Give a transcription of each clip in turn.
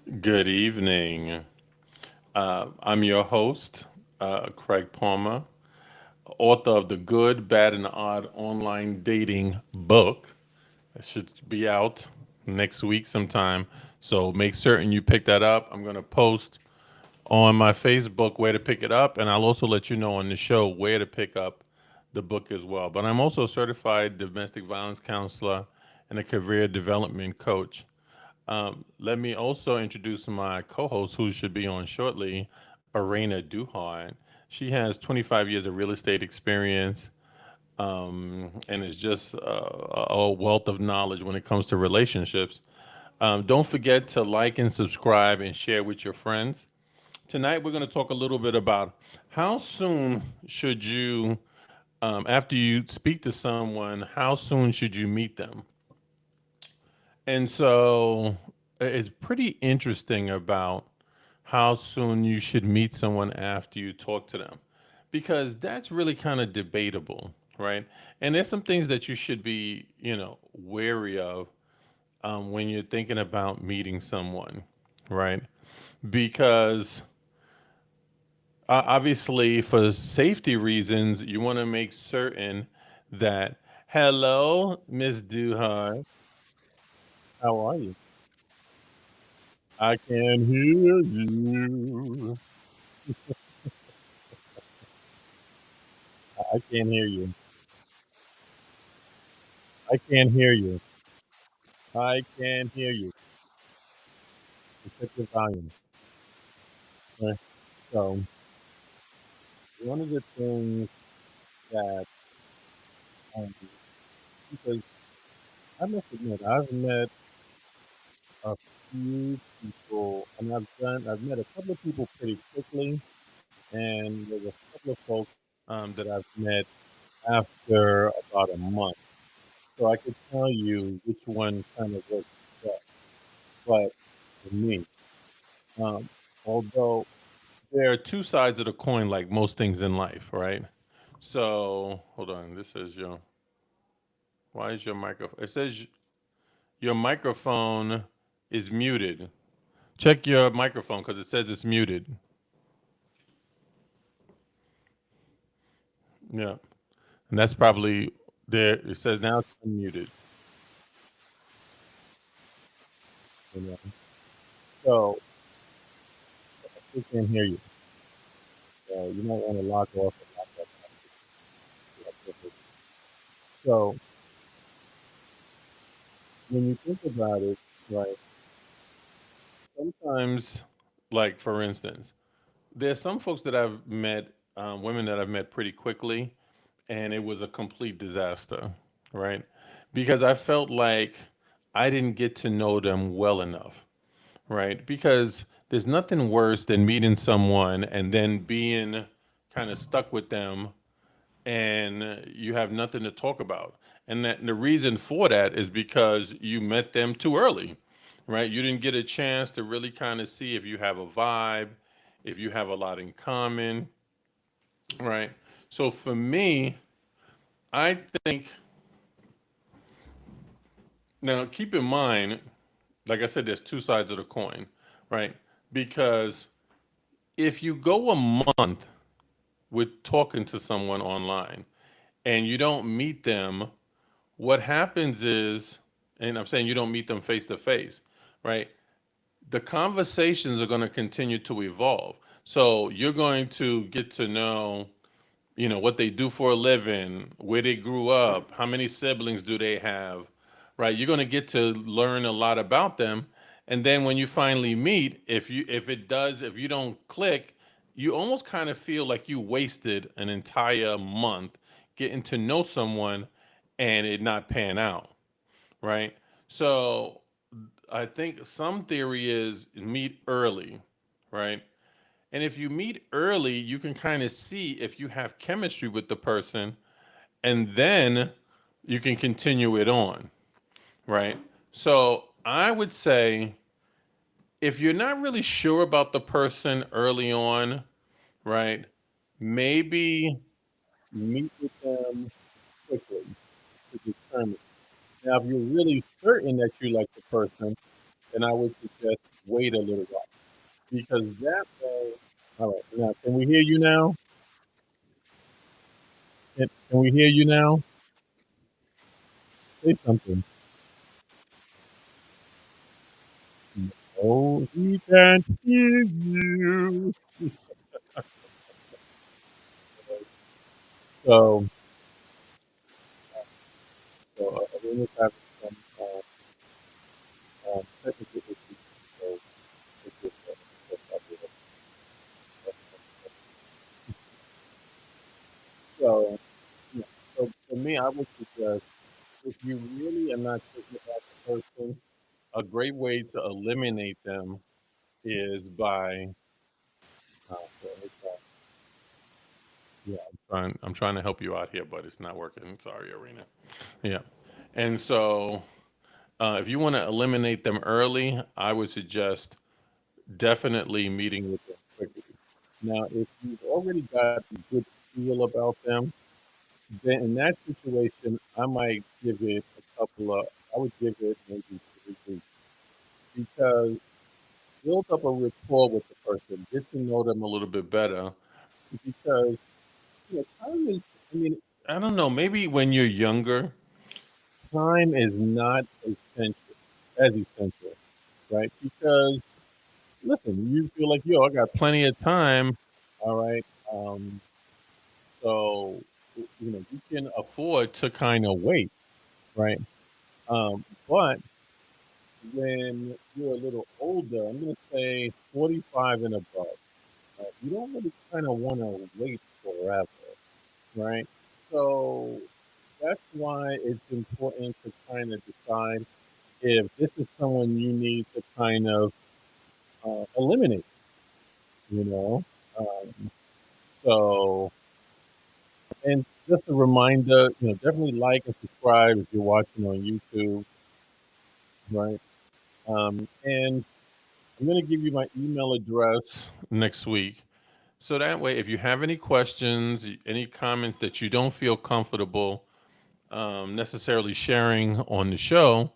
Good evening. I'm your host, Craig Palmer, author of the Good, Bad, and Odd online dating book. It should be out next week sometime. So make certain you pick that up. I'm going to post on my Facebook where to pick it up, and I'll also let you know on the show where to pick up the book as well. But I'm also a certified domestic violence counselor and a career development coach. Let me also introduce my co host, who should be on shortly, Arena Duhart. She has 25 years of real estate experience and is just a wealth of knowledge when it comes to relationships. Don't forget to like and subscribe and share with your friends. Tonight, we're going to talk a little bit about how soon should you, after you speak to someone, how soon should you meet them? And so it's pretty interesting about how soon you should meet someone after you talk to them because that's really kind of debatable, right? And there's some things that you should be, wary of when you're thinking about meeting someone, right? Because obviously, for safety reasons, you want to make certain that, hello, Miss Duhart, how are you? I can hear you. I can't hear you. I can't hear you. I can't hear you. Check the volume. Okay. So one of the things that because I must admit I've met a few people and I've met a couple of people pretty quickly, and there's a couple of folks that I've met after about a month. So I could tell you which one kind of works best. But for me, um, although there are two sides of the coin, like most things in life, right? So hold on. This says your. Why is your microphone? It says your microphone is muted. Check your microphone because it says it's muted. Yeah, and that's probably there. It says now it's unmuted. You know? So we can hear you. So you might want to lock off and lock up. So when you think about it, right? Sometimes, like for instance, there's some folks that I've met, women that I've met pretty quickly, and it was a complete disaster, right? Because I felt like I didn't get to know them well enough, right? Because there's nothing worse than meeting someone and then being kind of stuck with them and you have nothing to talk about. And the reason for that is because you met them too early, right? You didn't get a chance to really kind of see if you have a vibe, if you have a lot in common, right? So for me, I think now keep in mind, like I said, there's two sides of the coin, right? Because if you go a month with talking to someone online and you don't meet them, what happens is, and I'm saying you don't meet them face to face, right? The conversations are going to continue to evolve. So you're going to get to know, what they do for a living, where they grew up, how many siblings do they have, right? You're going to get to learn a lot about them. And then when you finally meet, if you don't click, you almost kind of feel like you wasted an entire month getting to know someone and it not pan out, right? So I think some theory is meet early, right? And if you meet early, you can kind of see if you have chemistry with the person, and then you can continue it on, right? So I would say if you're not really sure about the person early on, right, maybe meet with them quickly to determine. Now, if you're really certain that you like the person, then I would suggest wait a little while because that way. All right, now can we hear you now? Can we hear you now? Say something. Oh, he can't hear you. So, Arena's having some technical issues. So, it's just, so, yeah. So for me, I would suggest if you really are not thinking about the person, a great way to eliminate them is by so yeah, I'm trying to help you out here, but it's not working. Sorry, Arena. Yeah. And so if you want to eliminate them early, I would suggest definitely meeting with them quickly. Now, if you've already got a good feel about them, then in that situation, I might give it I would give it maybe 3 weeks because build up a rapport with the person, get to know them a little bit better because, time is, I mean, I don't know, maybe when you're younger, time is not essential, right? Because listen, you feel like, yo, I got plenty of time, all right. So you can afford to kind of wait, right? But when you're a little older, I'm gonna say 45 and above, you don't really kind of want to wait forever, right? So that's why it's important to kind of decide if this is someone you need to kind of eliminate, you know. Um, so, and just a reminder, definitely like and subscribe if you're watching on YouTube, right? And I'm going to give you my email address next week. So that way, if you have any questions, any comments that you don't feel comfortable necessarily sharing on the show,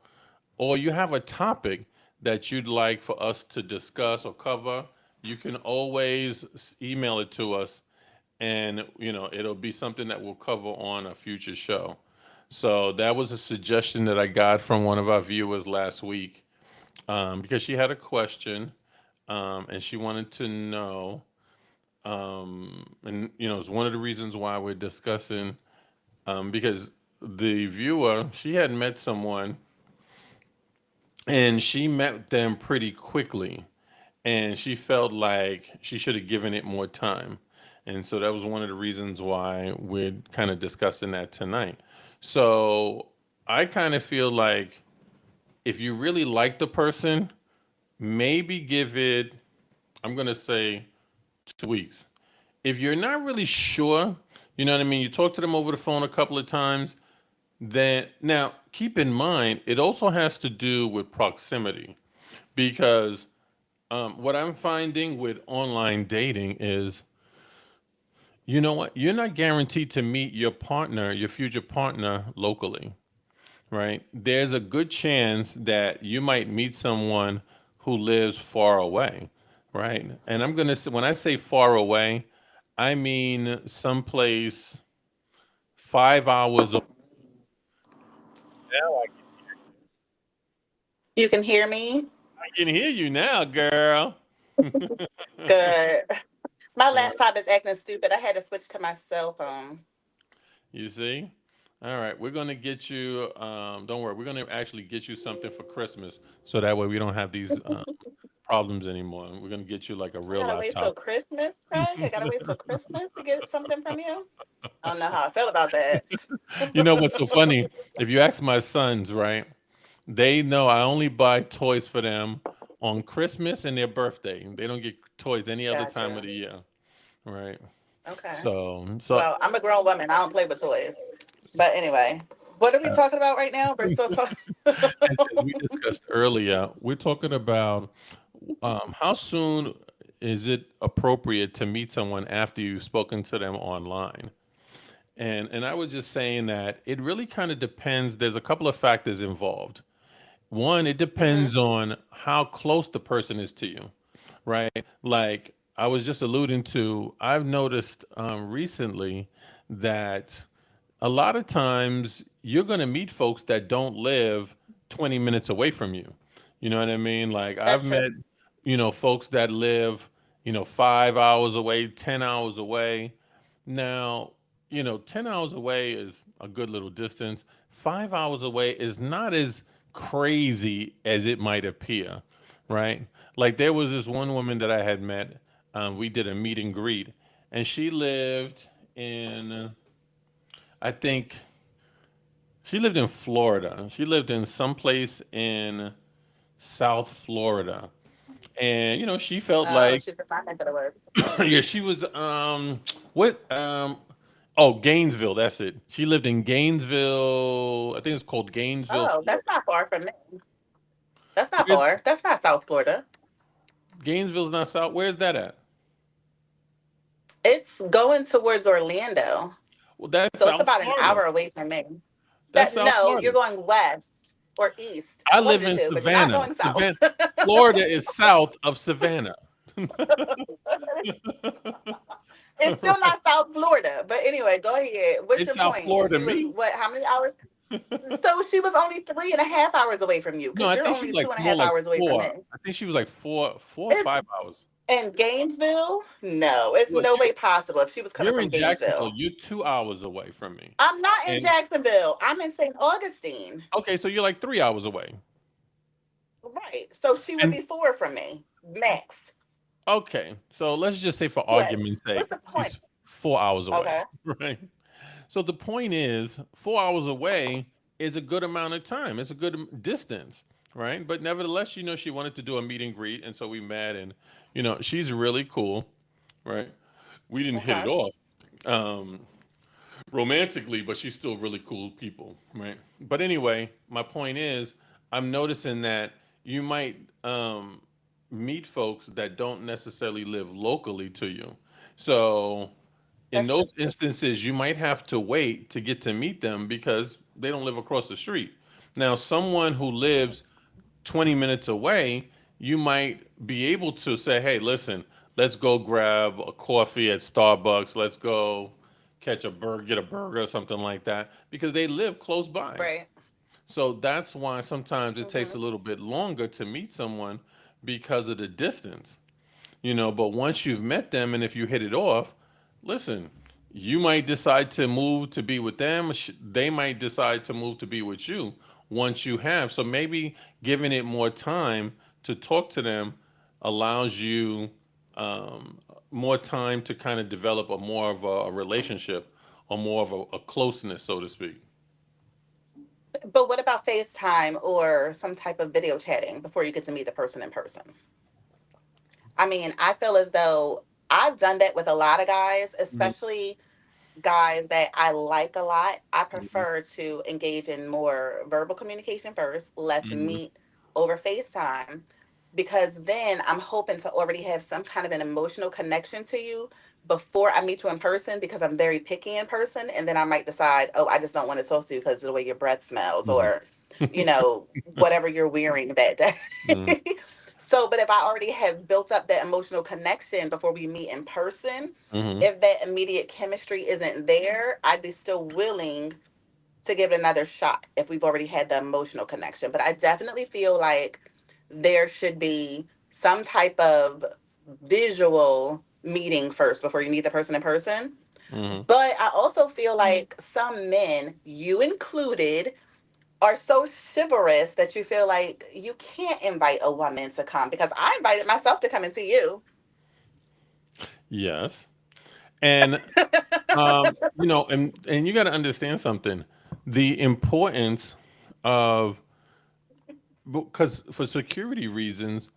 or you have a topic that you'd like for us to discuss or cover, you can always email it to us and it'll be something that we'll cover on a future show. So that was a suggestion that I got from one of our viewers last week because she had a question and she wanted to know, and it's one of the reasons why we're discussing because the viewer she had met someone and she met them pretty quickly and she felt like she should have given it more time. And so that was one of the reasons why we're kind of discussing that tonight. So I kind of feel like if you really like the person, maybe give it, I'm going to say 2 weeks. If you're not really sure, you know what I mean, you talk to them over the phone a couple of times, then now keep in mind, it also has to do with proximity because what I'm finding with online dating is, you know what? You're not guaranteed to meet your partner, your future partner, locally, right? There's a good chance that you might meet someone who lives far away, right? And I'm gonna say, when I say far away, I mean someplace 5 hours. Now You can hear me? I can hear you now, girl. Good. My Uh, laptop is acting stupid. I had to switch to my cell phone. you see? All right, we're gonna get you. Don't worry, we're gonna actually get you something for Christmas, so that way we don't have these problems anymore. We're gonna get you like a I real gotta wait till laptop. Christmas, Craig. I gotta wait till Christmas to get something from you. I don't know how I feel about that. You know what's so funny? If you ask my sons, right, they know I only buy toys for them on Christmas and their birthday. They don't get toys any other time of Gotcha. the year, right? Okay. So Well, I'm a grown woman. I don't play with toys. But anyway, what are we uh, talking about right now? We're still talking. as we discussed earlier, we're talking about how soon is it appropriate to meet someone after you've spoken to them online? And I was just saying that it really kind of depends. There's a couple of factors involved. One, it Mm-hmm. depends on how close the person is to you, right? Like I was just alluding to, I've noticed recently that a lot of times you're going to meet folks that don't live 20 minutes away from you. You know what I mean? Like I've That's true. met, folks that live, 5 hours away, 10 hours away. Now, 10 hours away is a good little distance. 5 hours away is not as crazy as it might appear, right? Like there was this one woman that I had met. We did a meet and greet, and she lived in, I think, she lived in Florida. She lived in some place in South Florida. And, she felt Oh, like, she's a fine for the word. yeah, she was, what, oh, Gainesville, that's it. She lived in Gainesville. I think it's called Gainesville, Oh, that's Florida. not far from me. That's not Where's, far. That's not South Florida. Gainesville's not South. Where's that at? It's going towards Orlando. Well, that's So it's South about an Florida. hour away from me. That's That South no, Florida. you're going west or east. I One of live the in two, but you're not Savannah. going south. Savannah, Florida is south of Savannah. It's still not South Florida. But anyway, go ahead. What's It's your South point? Florida She to was me. what, how many hours? So she was only 3.5 hours away from you No, because I you're think she's only two like and a more half like hours away from me. four. I think she was like four or It's 5 hours. in Gainesville? No, it's Well, no way possible if she was coming you're from in Jacksonville. Gainesville. You're 2 hours away from me. I'm not in And Jacksonville. I'm in St. Augustine. okay, so you're like 3 hours away. Right. So she would And be four from me. Max. okay, so let's just say for What? argument's What's sake, the point? she's 4 hours away, Okay. right? So the point is, 4 hours away is a good amount of time. It's a good distance, right? But nevertheless, she wanted to do a meet and greet, and so we met, and she's really cool, right? We didn't hit it Okay. off um, romantically, but she's still really cool people, right? But anyway, my point is, I'm noticing that you might meet folks that don't necessarily live locally to you. So in That's true. those instances, you might have to wait to get to meet them because they don't live across the street. Now, someone who lives 20 minutes away, you might be able to say, hey, listen, let's go grab a coffee at Starbucks. Let's go catch a burger, get a burger or something like that because they live close by. Right. So that's why sometimes it takes Hmm. a little bit longer to meet someone because of the distance. But once you've met them and if you hit it off, listen, you might decide to move to be with them. They might decide to move to be with you once you have. So maybe giving it more time to talk to them allows you more time to kind of develop a more of a relationship or more of a closeness, so to speak. But what about FaceTime or some type of video chatting before you get to meet the person in person? I mean, I feel as though I've done that with a lot of guys, Mhm. especially guys that I like a lot. I Mhm. prefer to engage in more verbal communication first. Let's Mhm. meet over FaceTime because then I'm hoping to already have some kind of an emotional connection to you before I meet you in person because I'm very picky in person. And then I might decide, oh, I just don't want to talk to you because of the way your breath smells Mhm. or, you know, whatever you're wearing that Mhm. day. So, but if I already have built up that emotional connection before we meet in person, Mhm. if that immediate chemistry isn't there, I'd be still willing to give it another shot if we've already had the emotional connection. But I definitely feel like there should be some type of visual meeting first before you meet the person in person. Mhm. But I also feel like some men, you included, are so chivalrous that you feel like you can't invite a woman to come because I invited myself to come and see you. Yes. And and you got to understand something. The importance of because for security reasons,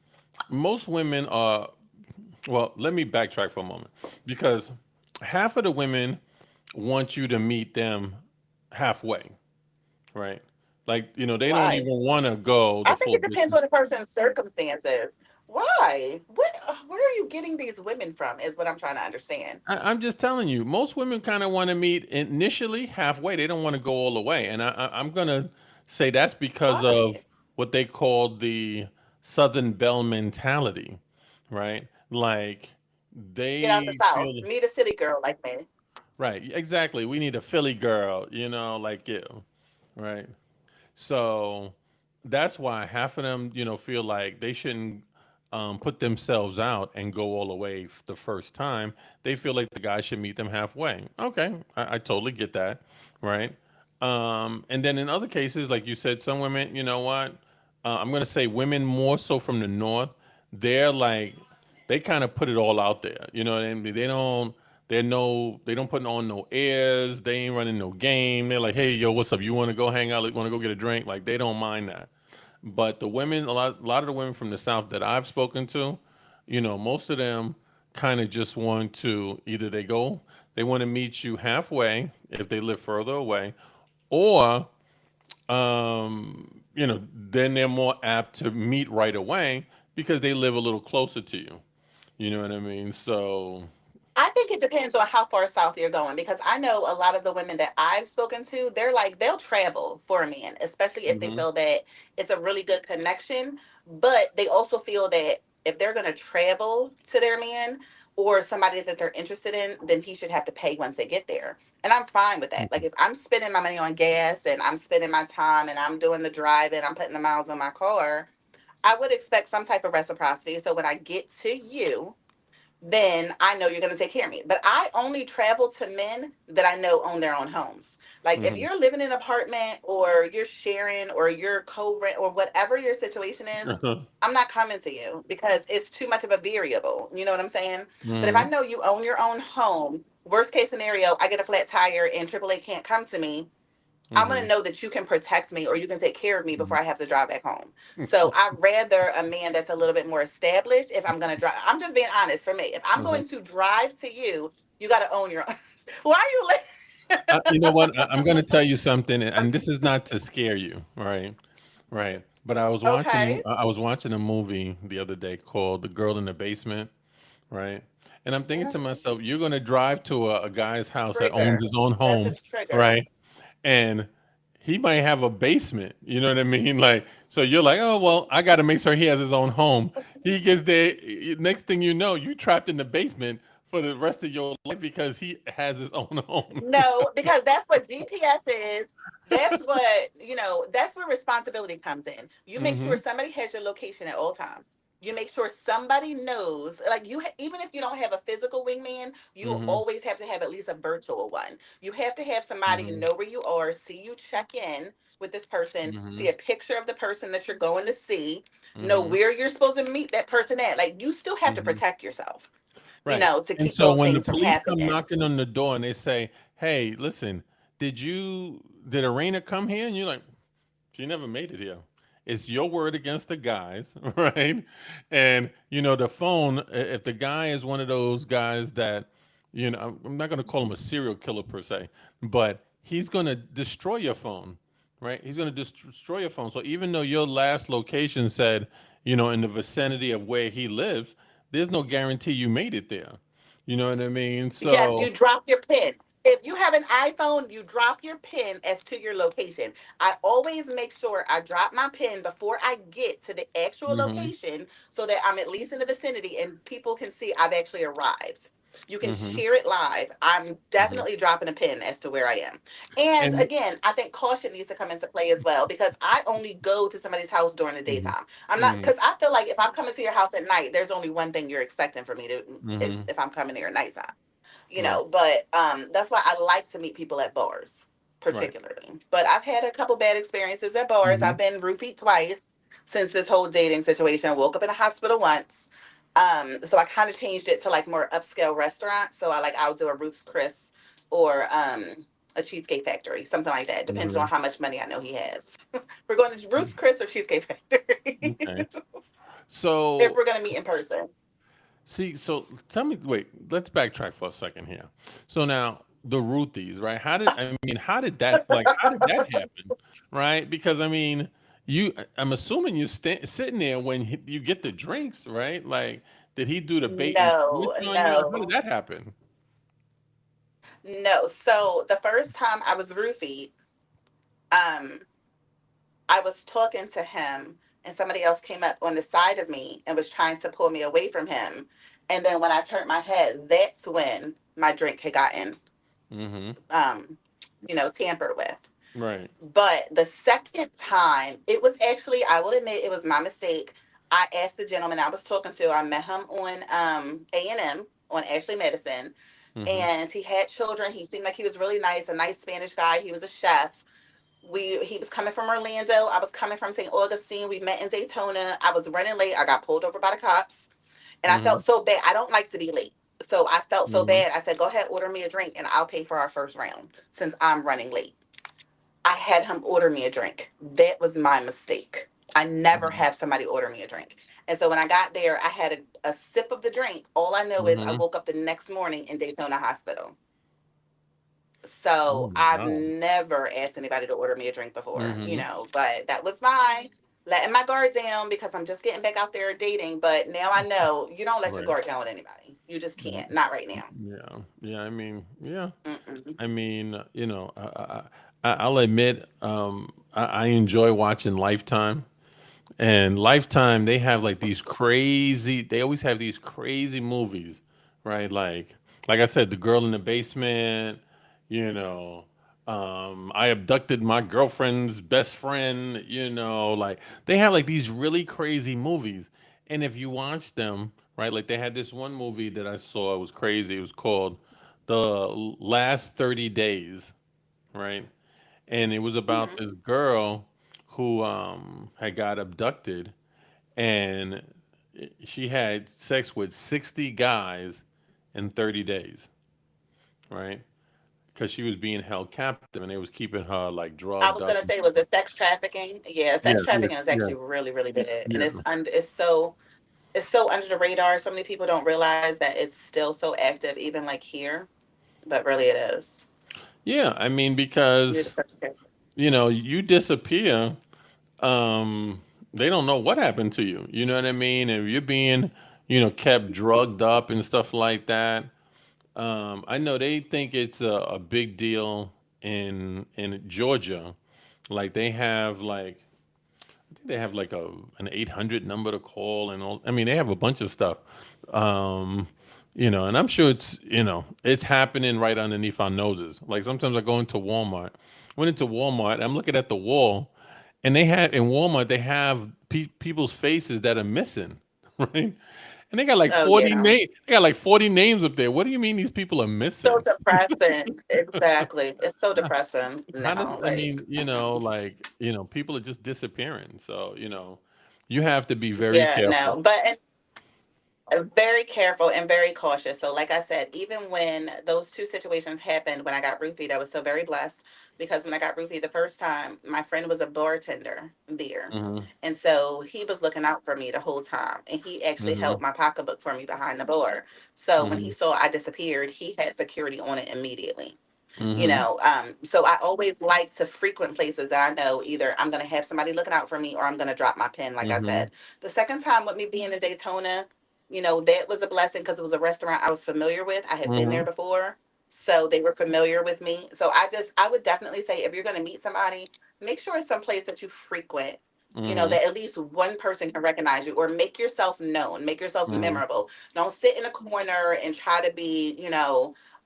most women are well, let me backtrack for a moment because half of the women want you to meet them halfway, right? Like, they don't Why? even want to go I the think full it depends distance. on the person's circumstances. Why? Where are you getting these women from? Is what I'm trying to understand. I'm just telling you, most women kind of want to meet initially halfway. They don't want to go all the way. And I'm going to say that's because of Why? what they call the Southern Belle mentality, right? Like Get out the they South. feel Meet a city girl like me. right, exactly. We need a Philly girl, like you, right? So that's why half of them, feel like they shouldn't put themselves out and go all the way the first time. They feel like the guy should meet them halfway. Okay, I totally get that, right? And then in other cases, like you said, some women, you know what? I'm gonna say women more so from the north. They're like they kind of put it all out there. You know what I mean? They don't put on no airs. They ain't running no game. They're like, hey, yo, what's up? You want to go hang out? Want to go get a drink? Like they don't mind that. But the women, a lot of the women from the South that I've spoken to, most of them kind of just want to either they want to meet you halfway if they live further away, or then they're more apt to meet right away because they live a little closer to you. You know what I mean? So, I think it depends on how far south you're going because I know a lot of the women that I've spoken to, they're like, they'll travel for a man, especially if they hmm feel that it's a really good connection. But they also feel that if they're going to travel to their man or somebody that they're interested in, then he should have to pay once they get there. And I'm fine with that. Like if I'm spending my money on gas and I'm spending my time and I'm doing the driving, I'm putting the miles on my car, I would expect some type of reciprocity. So when I get to you, then I know you're going to take care of me. But I only travel to men that I know own their own homes. Like if hmm you're living in an apartment or you're sharing or you're co-rent or whatever your situation is, I'm not coming to you because it's too much of a variable. You know what I'm saying? But if I hmm know you own your own home, worst case scenario, I get a flat tire and AAA can't come to me. I'm going to hmm know that you can protect me or you can take care of me before I have to drive back home. So I'd rather a man that's a little bit more established if I'm going to drive. I'm just being honest for me. If I'm hmm going to drive to you, you got to own your own. Why are you You know what? I'm going to tell you something, and this is not to scare you, right? Right. But okay? I was watching a movie the other day called The Girl in the Basement, right? And I'm thinking to Mhm. myself, you're gonna drive to a guy's house that owns Trigger. his own That's a home, trigger. right? And he might have a basement. You know what I mean? Like, so you're like, oh well, I got to make sure he has his own home. He gets there. Next thing you know, you trapped in the basement for the rest of your life because he has his own home. No, because that's what GPS is. That's what, that's where responsibility comes in. You make sure hmm somebody has your location at all times. You make sure somebody knows, like even if you don't have a physical wingman, you hmm always have to have at least a virtual one. You have to have somebody hmm know where you are, see you check in with this person, see hmm a picture of the person that you're going to see, know hmm where you're supposed to meet that person at. Like you still have to hmm protect yourself, Right. to And keep so those when the things from police come happening. knocking on the door and they say, "Hey, listen, did Arena come here?" And you're like, "She never made it here." It's your word against the guys, right? And the phone. If the guy is one of those guys that, I'm not going to call him a serial killer per se, but he's going to destroy your phone, right? He's going to destroy your phone. So even though your last location said, in the vicinity of where he lives, there's no guarantee you made it there. You know what I mean? Yes, So, you drop your pin. If you have an iPhone, you drop your pin as to your location. I always make sure I drop my pin before I get to the actual hmm location so that I'm at least in the vicinity and people can see I've actually arrived. You can hmm share it live. I'm hmm definitely dropping a pin as to where I am. And and again, I think caution needs to come into play as well because I only go to somebody's house during the hmm daytime. I'm not hmm because I feel like if I'm coming to your house at night, there's only one thing you're expecting for me to hmm if I'm coming there at nighttime, right, but that's why I like to meet people at bars right. particularly. But I've had a couple bad experiences at bars. hmm I've been roofied twice since this whole dating situation. I woke up in a hospital once. So I kind of changed it to like more upscale restaurants. So I'll do a Ruth's Chris or a Cheesecake Factory, something like that. Depends hmm on how much money I know he has. We're going to Ruth's Chris or Cheesecake Factory Okay. if So, we're going to meet in person. see, so tell me, wait, let's backtrack for a second here. So now the Ruthie's, right? How did that happen, right? Because I'm assuming you're sitting there when you get the drinks, right? Like, did he do the bait and switch No, on you? How did no. that happen? No. So the first time I was roofied, um, I was talking to him and somebody else came up on the side of me and was trying to pull me away from him. And then when I turned my head, that's when my drink had gotten, Mm-hmm. um, tampered with. Right. But the second time, it was actually, I will admit, it was my mistake. I asked the gentleman I was talking to, I met him on A&M on Ashley Medicine, Mm-hmm. and he had children. He seemed like he was really nice, a nice Spanish guy. He was a chef. He was coming from Orlando. I was coming from St. Augustine. We met in Daytona. I was running late. I got pulled over by the cops, and I Mm-hmm. felt so bad. I don't like to be late. So I felt so Mm-hmm. bad. I said, "Go ahead, order me a drink, and I'll pay for our first round since I'm running late." I had him order me a drink. That was my mistake. I never have somebody order me a drink. And so when I got there, I had a sip of the drink. All I know is I Mm-hmm. woke up the next morning in Daytona Hospital. Oh So my I've God. never asked anybody to order me a drink before, Mm-hmm. but that was my letting my guard down because I'm just getting back out there dating. But now I know you don't let your Right. guard down with anybody. You just Mm, can't. Not right now. yeah. Yeah. I mean, yeah. Mm-mm. I mean, I'll admit, I enjoy watching Lifetime. And Lifetime, they have like these crazy. They always have these crazy movies, right? Like I said, The Girl in the Basement. You know, I abducted my girlfriend's best friend. Like they have like these really crazy movies. And if you watch them, right, like they had this one movie that I saw. It was crazy. It was called The Last 30 Days, right? And it was about Mm-hmm. this girl who had got abducted, and she had sex with 60 guys in 30 days, right? Because she was being held captive and they was keeping her like I drugged was up gonna and say, stuff was like it sex trafficking? Yeah, that. sex Yeah, yeah, trafficking is yeah, actually really, really bad, and yeah. it's so under the radar. So many people don't realize that it's still so active, even like here, but really it is. Yeah, I mean, You because, just have to care. you disappear, they don't know what happened to you. You know what I mean? And you're being, kept drugged up and stuff like that. I know they think it's a big deal in Georgia. Like they have like I think they have like an 800 number to call and all. I mean, they have a bunch of stuff. Um, and I'm sure it's happening right underneath our noses. Like sometimes I go into Walmart. Went into Walmart. I'm looking at the wall, and they have in Walmart they have people's faces that are missing, right? And they got like Oh 40 yeah, name. They got like 40 names up there. What do you mean these people are so missing? depressing. Exactly, it's so How, depressing how does now. I Like, mean, people are just disappearing. So, you have to be very yeah, careful. no, but very careful and very cautious. So, like I said, even when those two situations happened when I got roofied, I was so very blessed because when I got roofied the first time, my friend was a bartender there. Hmm. And so he was looking out for me the whole time. And he actually Hmm. held my pocketbook for me behind the bar. So when he Hmm. saw I disappeared, he had security on it immediately. Hmm. So I always like to frequent places that I know either I'm going to have somebody looking out for me or I'm going to drop my pin, like I Hmm. said. The second time with me being in Daytona, that was a blessing because it was a restaurant I was familiar with. I had been there Hmm. before. So they were familiar with me. So I would definitely say if you're going to meet somebody, make sure it's someplace that you frequent, Hmm. that at least one person can recognize you or make yourself known, make yourself Hmm. memorable. Don't sit in a corner and try to be,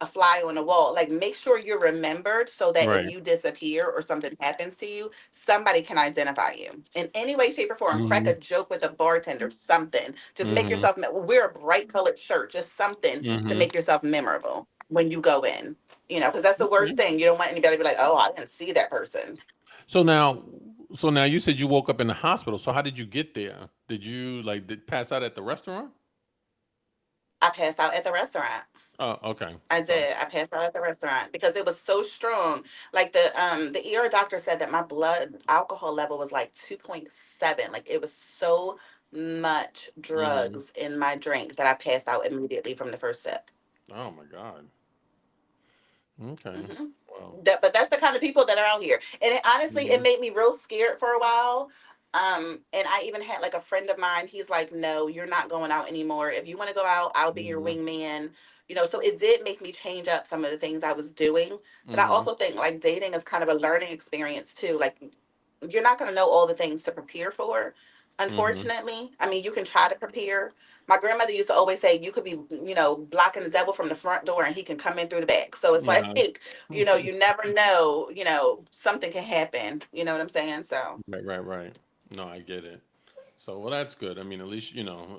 a fly on the wall. Like make sure you're remembered so that if Right. you disappear or something happens to you, somebody can identify you in any way, shape, or form. Crack Hmm. a joke with a bartender, something. Just make Hmm. yourself wear a bright colored shirt, just something to Hmm. make yourself memorable when you go in. Because that's the worst Okay. thing. You don't want anybody to be like, "Oh, I didn't see that person." So now, so now you said you woke up in the hospital. So how did you get there? Did you like pass out at the restaurant? I passed out at the restaurant. Oh, okay. I So, did. I passed out at the restaurant because it was so strong. Like the ER doctor said that my blood alcohol level was like 2.7. Like it was so much hmm. drugs in my drink that I passed out immediately from the first sip. Oh my God. Okay. hmm Well. but that's the kind of people that are out here. And honestly, Hmm. it made me real scared for a while. And I even had like a friend of mine. He's like, "No, you're not going out anymore. If you want to go out, I'll be your Hmm. wingman." So it did make me change up some of the things I was doing. But I Hmm. also think like dating is kind of a learning experience too. Like you're not going to know all the things to prepare for. Mm-hmm. Unfortunately, I mean, you can try to prepare. My grandmother used to always say you could be, blocking the devil from the front door and he can come in through the back. So it's like, Yeah. you never know, something can happen. You know what I'm saying? So Right, right, right. No, I get it. So, well, that's good. I mean, at least,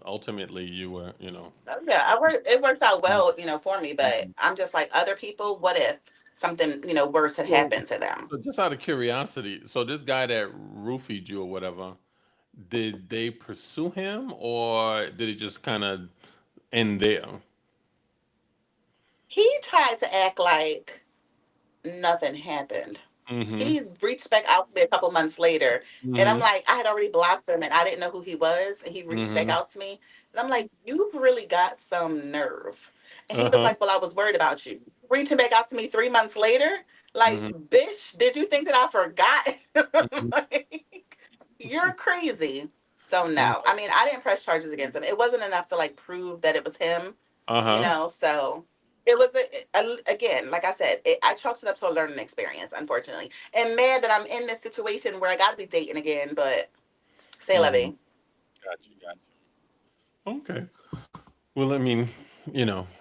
ultimately you were, yeah, it works out Mhm. well, for me. But Mhm. I'm just like other people. What if something, worse had So, happened to them? so just out of curiosity, so this guy that roofied you or whatever, did they pursue him or did it just kind of end there? He tried to act like nothing happened. Mm-hmm. He reached back out to me a couple months later, and I'm Mm-hmm. like, I had already blocked him, and I didn't know who he was, and he reached back Mm-hmm. out to me, and I'm like, you've really got some nerve. And he was Uh-huh. like, well, I was worried about you. Reaching back out to me 3 months later, like, Mm-hmm. bitch, did you think that I forgot? Mm-hmm. Like, you're crazy. So no, Uh-huh. I mean, I didn't press charges against him. It wasn't enough to like prove that it was him, Uh-huh. So it was again, like I said, I chalked it up to a learning experience, unfortunately, and mad that I'm in this situation where I got to be dating again. But say la Mm-hmm. vie. Got you, got you. Okay. Well, I mean,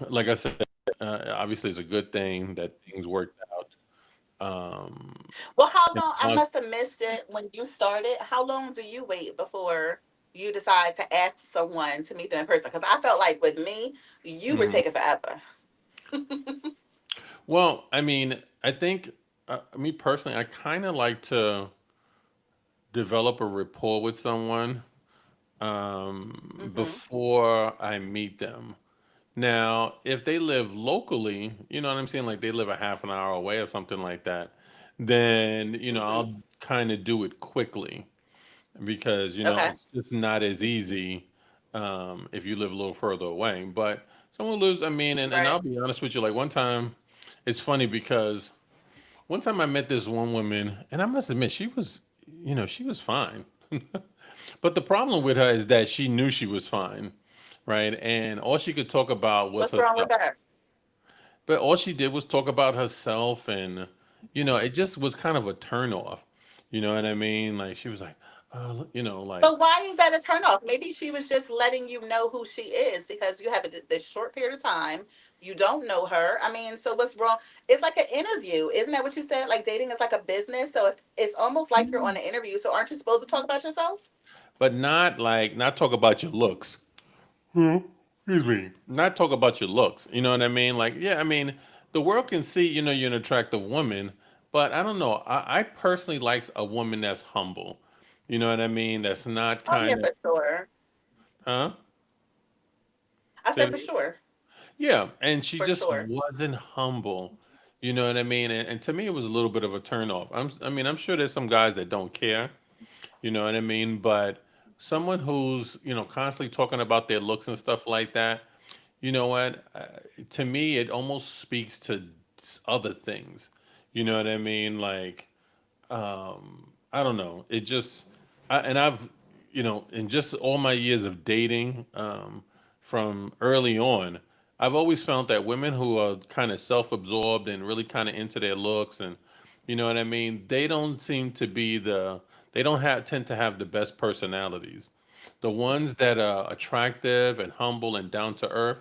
like I said, obviously it's a good thing that things worked out. Well, how And long? I must have missed it when you started. How long do you wait before you decide to ask someone to meet them in person? Because I felt like with me, you were mhm. taking forever. Well, I mean, I think me personally, I kind of like to develop a rapport with someone Hmm. before I meet them. Now, if they live locally, you know what I'm saying, like they live a half an hour away or something like that, then, Hmm. I'll kind of do it quickly because, Okay. it's just not as easy if you live a little further away. But someone lives, I mean, and Right. I'll be honest with you, like one time, it's funny because one time I met this one woman, and I must admit, she was fine. But the problem with her is that she knew she was fine, right? And all she could talk about was What's wrong with herself. that? But all she did was talk about herself, and it just was kind of a turn off. You know what I mean? Like she was like, like, But why is that a turnoff? Maybe she was just letting you know who she is because you have this short period of time. You don't know her. I mean, so what's wrong? It's like an interview. Isn't that what you said? Like dating is like a business. So it's almost like you're on an interview. So aren't you supposed to talk about yourself? but not talk about your looks. Excuse me. Not talk about your looks. You know what I mean? Like, yeah, I mean, the world can see, you're an attractive woman, but I don't know. I personally likes a woman that's humble. You know what I mean? That's not Oh, yeah, kind of, for sure. huh? I Say said it for again? sure. Yeah, and she For just sure. wasn't humble. You know what I mean? And to me, it was a little bit of a turn off. I mean, I'm sure there's some guys that don't care. You know what I mean? But someone who's, constantly talking about their looks and stuff like that, you know what? To me, it almost speaks to other things. You know what I mean? Like, I don't know. It just, and I've, in just all my years of dating, from early on, I've always found that women who are kind of self-absorbed and really kind of into their looks and, you know what I mean? They don't seem to be they don't tend to have the best personalities. The ones that are attractive and humble and down to earth,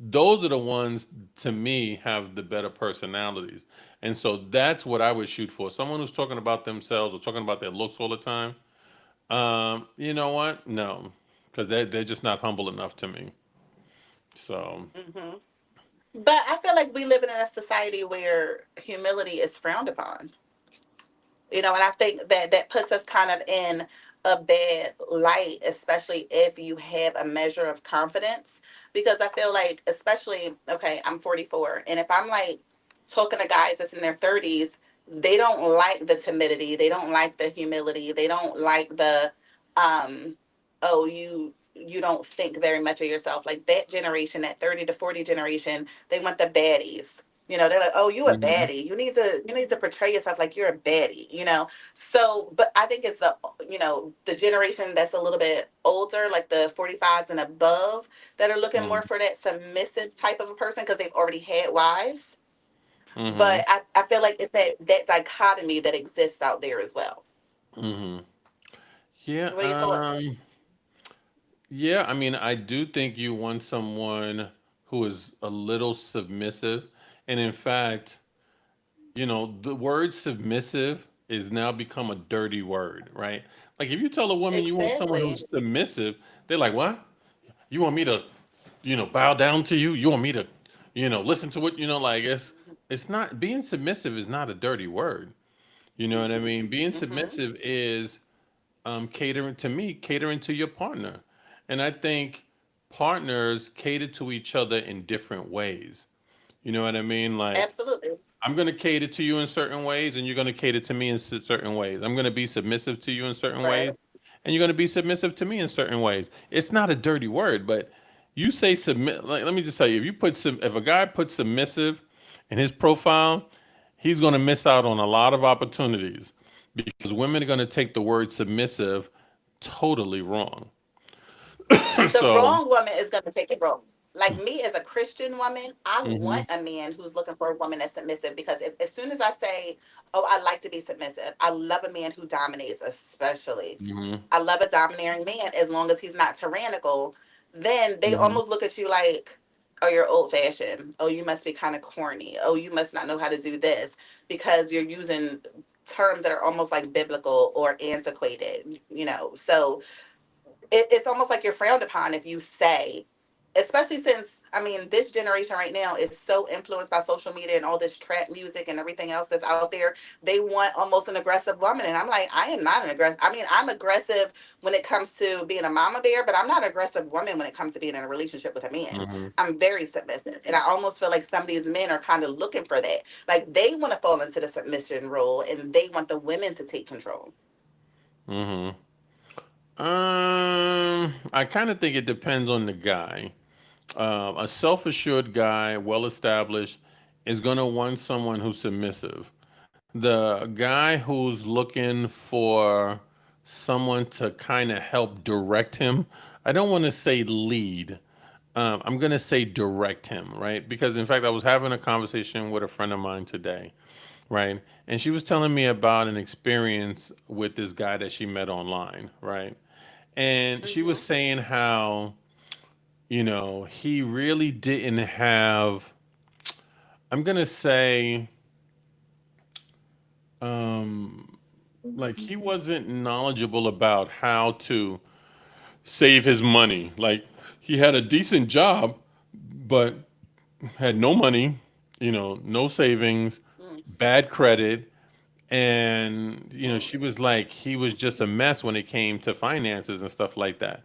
those are the ones to me have the better personalities. And so that's what I would shoot for. Someone who's talking about themselves or talking about their looks all the time. You know what? No, because they're just not humble enough to me. So, Hmm. But I feel like we live in a society where humility is frowned upon. And I think that that puts us kind of in a bad light, especially if you have a measure of confidence. Because I feel like, especially, okay, I'm 44, and if I'm like talking to guys that's in their 30s, they don't like the timidity, they don't like the humility, they don't like the, um, oh, you don't think very much of yourself. Like that generation, that 30 to 40 generation, they want the baddies. They're like, "Oh, you a mhm. baddie. You need to portray yourself like you're a baddie." So, but I think it's the generation that's a little bit older, like the 45s and above, that are looking more Mhm. for that submissive type of a person because they've already had wives. But Mhm. I feel like it's that dichotomy that exists out there as well. Hmm. Yeah. What are your thoughts? Yeah. I mean, I do think you want someone who is a little submissive, and in fact, the word submissive is now become a dirty word, right? Like if you tell a woman you want someone Exactly. who's submissive, they're like, "What? You want me to, bow down to you? You want me to, listen to what, like it's not being submissive is not a dirty word. You know what I mean? Being Mm-hmm. submissive is catering to me, catering to your partner. And I think partners cater to each other in different ways. You know what I mean? Like Absolutely. I'm going to cater to you in certain ways, and you're going to cater to me in certain ways. I'm going to be submissive to you in certain Right. ways, and you're going to be submissive to me in certain ways. It's not a dirty word, but you say submit. Like, let me just tell you, if a guy puts submissive in his profile, he's going to miss out on a lot of opportunities because women are going to take the word submissive totally wrong. The So, wrong woman is going to take it wrong. Like me as a Christian woman, I hmm want a man who's looking for a woman that's submissive because if, as soon as I say, "Oh, I like to be submissive," I love a man who dominates, especially. hmm I love a domineering man as long as he's not tyrannical. Then they hmm almost look at you like, "Oh, you're old fashioned. Oh, you must be kind of corny. Oh, you must not know how to do this because you're using terms that are almost like biblical or antiquated." So it's almost like you're frowned upon if you say, especially since I mean this generation right now is so influenced by social media and all this trap music and everything else that's out there. They want almost an aggressive woman, and I'm like, I am not an aggressive. I mean, I'm aggressive when it comes to being a mama bear, but I'm not an aggressive woman when it comes to being in a relationship with a man. hmm I'm very submissive, and I almost feel like some of these men are kind of looking for that. Like they want to fall into the submission role, and they want the women to take control. hmm I kind of think it depends on the guy. A self-assured guy, well established, is going to want someone who's submissive. The guy who's looking for someone to kind of help direct him, I don't want to say lead. I'm going to say direct him, right? Because in fact, I was having a conversation with a friend of mine today, right? And she was telling me about an experience with this guy that she met online, right? And she was Hmm. saying how he really didn't have, I'm going to say, um, like he wasn't knowledgeable about how to save his money. Like he had a decent job, but had no money, no savings, bad credit. And, she was like, he was just a mess when it came to finances and stuff like that.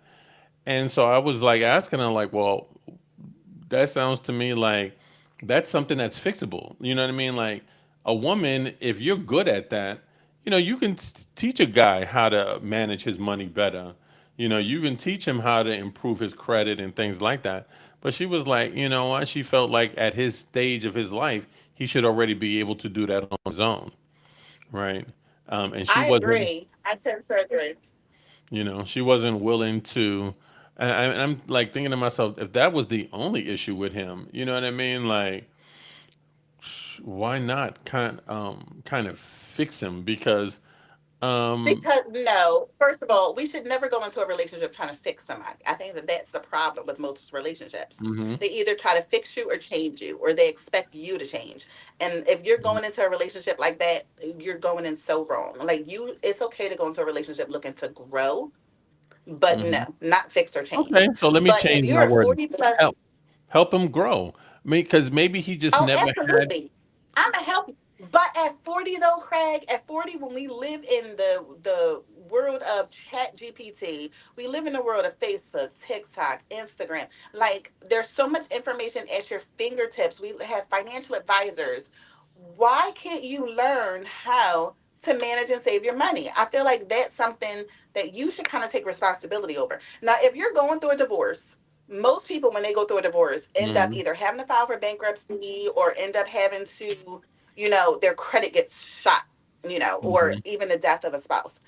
And so I was like asking her, like, well, that sounds to me like that's something that's fixable. You know what I mean? Like a woman, if you're good at that, you can teach a guy how to manage his money better. You can teach him how to improve his credit and things like that. But she was like, you know what? She felt like at his stage of his life, he should already be able to do that on his own, right? And she I wasn't, agree. I tend to agree. she wasn't willing to. And I'm like thinking to myself, if that was the only issue with him, you know what I mean? Like, why not kind of fix him? Because um, Because no, first of all, we should never go into a relationship trying to fix somebody. I think that that's the problem with most relationships. hmm They either try to fix you or change you, or they expect you to change. And if you're going into a relationship like that, you're going in so wrong. Like it's okay to go into a relationship looking to grow, but hmm no, not fix or okay, change. so let me But if change my you're a word. 40 plus. Help him grow. I mean, because maybe he just Oh, never had. absolutely. I'm a help. But at 40 though, Craig, at 40, when we live in the world of Chat GPT, we live in the world of Facebook, TikTok, Instagram. Like there's so much information at your fingertips. We have financial advisors. Why can't you learn how to manage and save your money? I feel like that's something that you should kind of take responsibility over. Now, if you're going through a divorce, most people when they go through a divorce end up hmm either having to file for bankruptcy or end up having to, their credit gets shot, or hmm even the death of a spouse.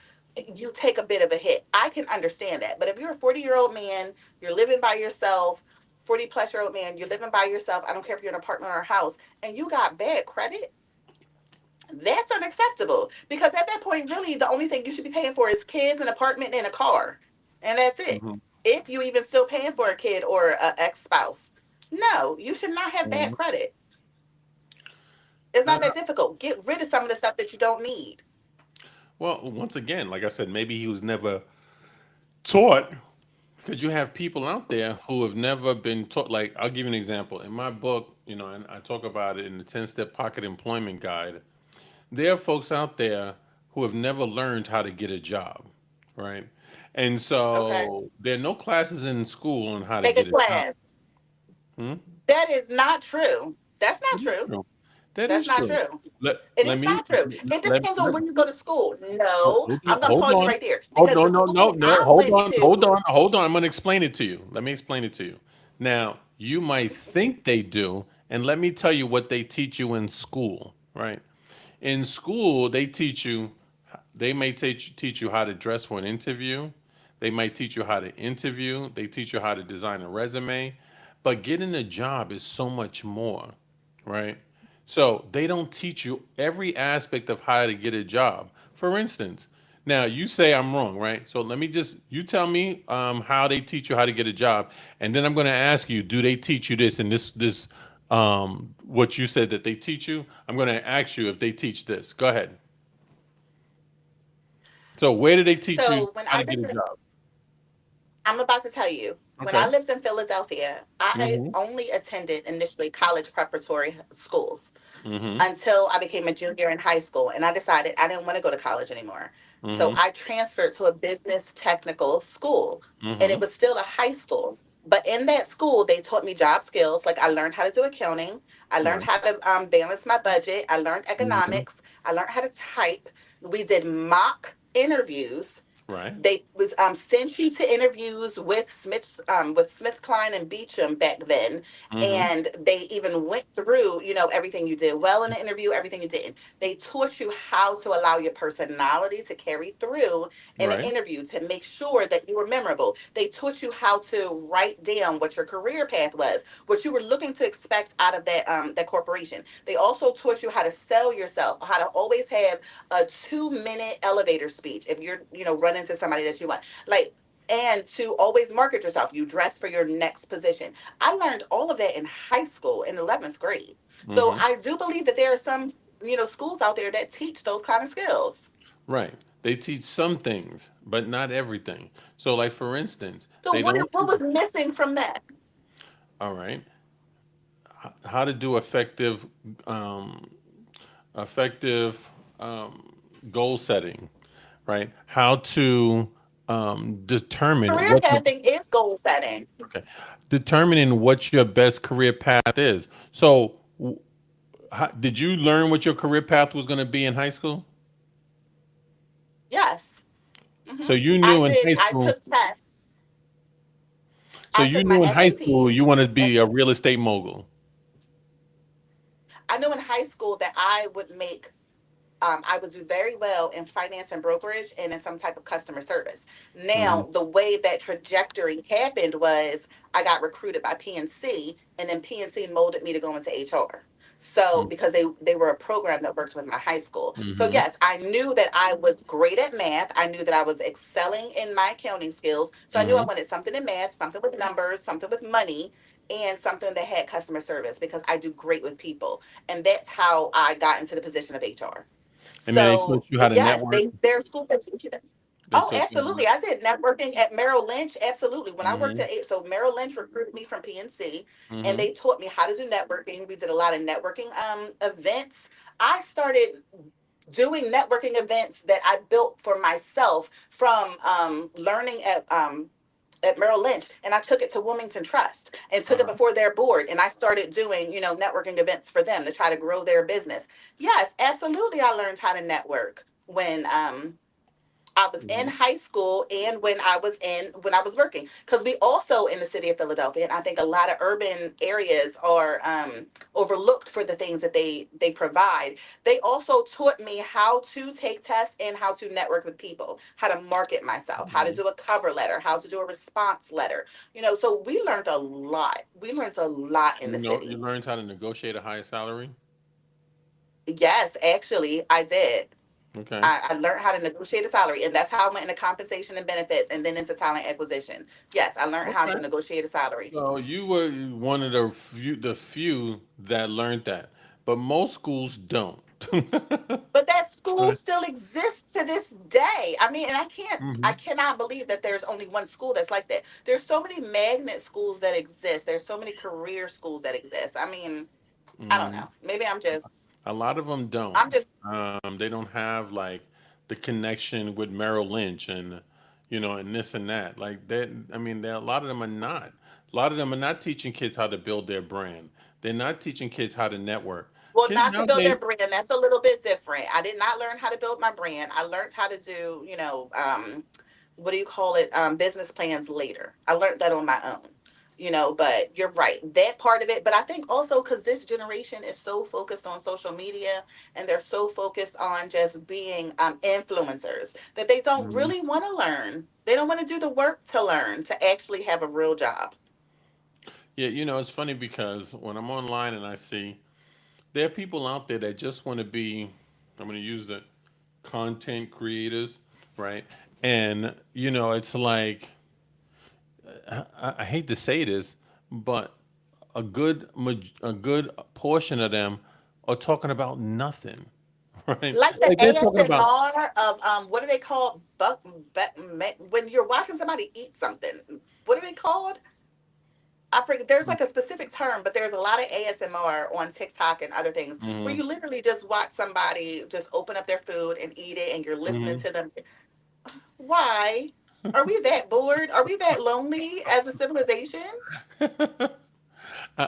You take a bit of a hit. I can understand that. But if you're a 40-year-old man, you're living by yourself, 40 plus year old man, you're living by yourself, I don't care if you're in an apartment or a house, and you got bad credit, That's unacceptable because at that point, really, the only thing you should be paying for is kids, an apartment, and a car, and that's it. Mhm. If you even still paying for a kid or an ex spouse, no, you should not have bad Mhm. credit. It's not Uh, that difficult. Get rid of some of the stuff that you don't need. well, once again, like I said, maybe he was never taught. Because you have people out there who have never been taught. Like, I'll give you an example. In my book, and I talk about it in the 10-step pocket employment guide, there are folks out there who have never learned how to get a job, right? And Okay, so there are no classes in school on how to take a get a job. class. Hmm? That is not true. That's not That is true. true. That That's is not true. true. Let It let is me not true. It depends on when you go to school. No, I'm going to hold pause you on. right there Hold because the on, no, no, school no. I Hold went on, hold to, on, hold on. I'm going to explain it to you. Let me explain it to you. Now, you might think they do, and let me tell you what they teach you in school, right? In school, they may teach you how to dress for an interview. They might teach you how to interview. They teach you how to design a resume. But getting a job is so much more, right? So they don't teach you every aspect of how to get a job. For instance, now you say I'm wrong, right? So let me just you tell me how they teach you how to get a job, and then I'm going to ask you, do they teach you this and this what you said that they teach you? I'm going to ask you if they teach this. Go ahead. So where do they teach you so when how I to get a visited, job? I'm about to tell you, when I Okay. lived in Philadelphia, I Mm-hmm. only attended initially college preparatory schools Mm-hmm. until I became a junior in high school. And I decided I didn't want to go to college anymore. So Mm-hmm. I transferred to a business technical school, and it Mm-hmm. was still a high school. But in that school, they taught me job skills. Like I learned how to do accounting. I learned Right. how to balance my budget. I learned Mm-hmm. economics. I learned how to type. We did mock interviews. Right. They was sent you to interviews with Smith Klein and Beecham back then, Mm-hmm. and they even went through everything you did well in the interview, everything you didn't. They taught you how to allow your personality to carry through in an Right. interview to make sure that you were memorable. They taught you how to write down what your career path was, what you were looking to expect out of that corporation. They also taught you how to sell yourself, how to always have a 2 minute elevator speech if you're running to somebody that you want, like, and to always market yourself. You dress for your next position. I learned all of that in high school in 11th grade. So Mm-hmm. I do believe that there are some schools out there that teach those kind of skills. Right. They teach some things, but not everything. So, like for instance, So they don't what teach. was missing from that? All right. How to do um, effective goal setting, right? How to determine Career what your pathing is goal setting. okay, determining what your best career path is. So, did you learn what your career path was going to be in high school? Yes. So hmm you I knew in did. high I school. took tests. So I you took my knew in high school SATs. you wanted to be a real estate mogul. I knew in high school that I would do very well in finance and brokerage and in some type of customer service. Hmm. Now, the way that trajectory happened was I got recruited by PNC, and then PNC molded me to go into HR. So, because they were a program that worked with my high school. So, Hmm. yes, I knew that I was great at math. I knew that I was excelling in my accounting skills. So, I knew I Hmm. wanted something in math, something with numbers, something with money, and something that had customer service because I do great with people. And that's how I got into the position of HR. And then they taught So you how to yes, network. there are schools that teach you that. They Oh, taught you how to absolutely. I did networking at Merrill Lynch. Absolutely. When I worked network. at so Merrill Lynch recruited me from PNC, Hmm. and Hmm. they taught me how to do networking. We did a lot of networking events. I started doing networking events that I built for myself from learning at Merrill Lynch, and I took it to Wilmington Trust and took it Uh-huh. before their board, and I started doing networking events for them to try to grow their business. Yes, absolutely, I learned how to network when I was in Hmm. high school and when I was working, because we also in the city of Philadelphia, and I think a lot of urban areas are overlooked for the things that they provide. They also taught me how to take tests and how to network with people, how to market myself, how to do a cover letter, how to do a response letter. So we learned a lot. We learned a lot in the You city. learned how to negotiate a higher salary. Yes, actually, I did. Okay. I learned how to negotiate a salary, and that's how I went into compensation and benefits, and then into talent acquisition. Yes, I learned how Okay. to negotiate a salary. So you were one of the few that learned that, but most schools don't. But that school Right. still exists to this day. I mean, and I Mhm. cannot believe that there's only one school that's like that. There's so many magnet schools that exist. There's so many career schools that exist. I mean, I don't Mm, know. Maybe a lot of them don't. I'm just They don't have like the connection with Merrill Lynch and and this and that. Like that. I mean, a lot of them are not. A lot of them are not teaching kids how to build their brand. They're not teaching kids how to network. Well, Kids not to build nowadays. their brand. That's a little bit different. I did not learn how to build my brand. I learned how to do, what do you call it? Business plans later. I learned that on my own. But you're right. That part of it. But I think also because this generation is so focused on social media and they're so focused on just being influencers that they don't Mhm. really want to learn. They don't want to do the work to learn to actually have a real job. Yeah, it's funny because when I'm online and I see there are people out there that just want to be, I'm going to use the content creators, right? And it's like I hate to say this, but a good portion of them are talking about nothing, right? Like the Like they're talking about. ASMR of what are they called? When you're watching somebody eat something, what are they called? I forget. There's like a specific term, but there's a lot of ASMR on TikTok and other things where Hmm. you literally just watch somebody just open up their food and eat it, and you're listening Hmm. to them. Why? Are we that bored? Are we that lonely as a civilization?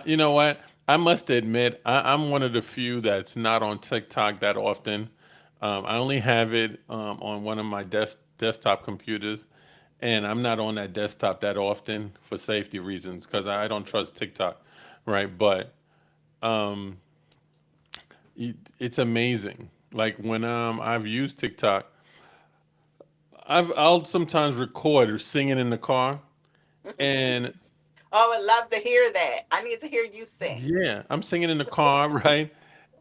You know what? I must admit, I'm one of the few that's not on TikTok that often. I only have it on one of my desktop computers, and I'm not on that desktop that often for safety reasons because I don't trust TikTok, right? But it's amazing. Like when I've used TikTok, I'll sometimes record or singing in the car, and Oh, I love to hear that. I need to hear you sing. yeah, I'm singing in the car, right?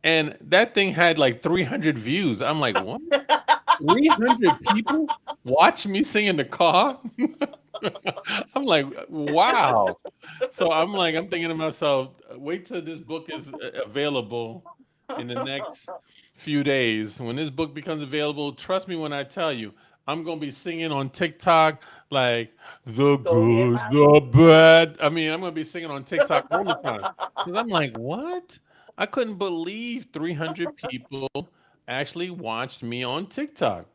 And that thing had like 300 views. I'm like, what? 300 people watch me sing in the car? I'm like, wow. So I'm thinking to myself, wait till this book is available in the next few days. When this book becomes available, trust me when I tell you, I'm gonna be singing on TikTok like the Go get good, my. the bad. I mean, I'm gonna be singing on TikTok all the time because I'm like, what? I couldn't believe 300 people actually watched me on TikTok,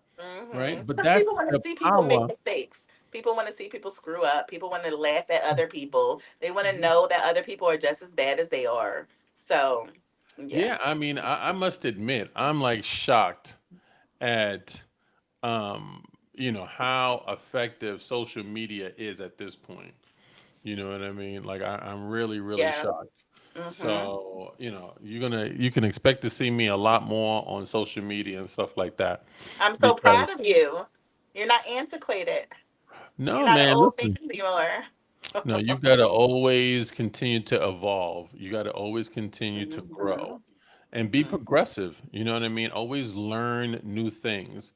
right? But Because people that's want to the see people make power. mistakes. People want to see people screw up. People want to laugh at other people. They want to know that other people are just as bad as they are. So, yeah. Yeah, I mean, I must admit, I'm like shocked at um, how effective social media is at this point. You know what I mean? Like I'm really, really Yeah. shocked. hmm So, you can expect to see me a lot more on social media and stuff like that. I'm so Because proud of you. You're not antiquated. You're no, not an man, old man listen. anymore. No, you've got to always continue to evolve. You got to always continue to grow hmm and be progressive. You know what I mean? Always learn new things.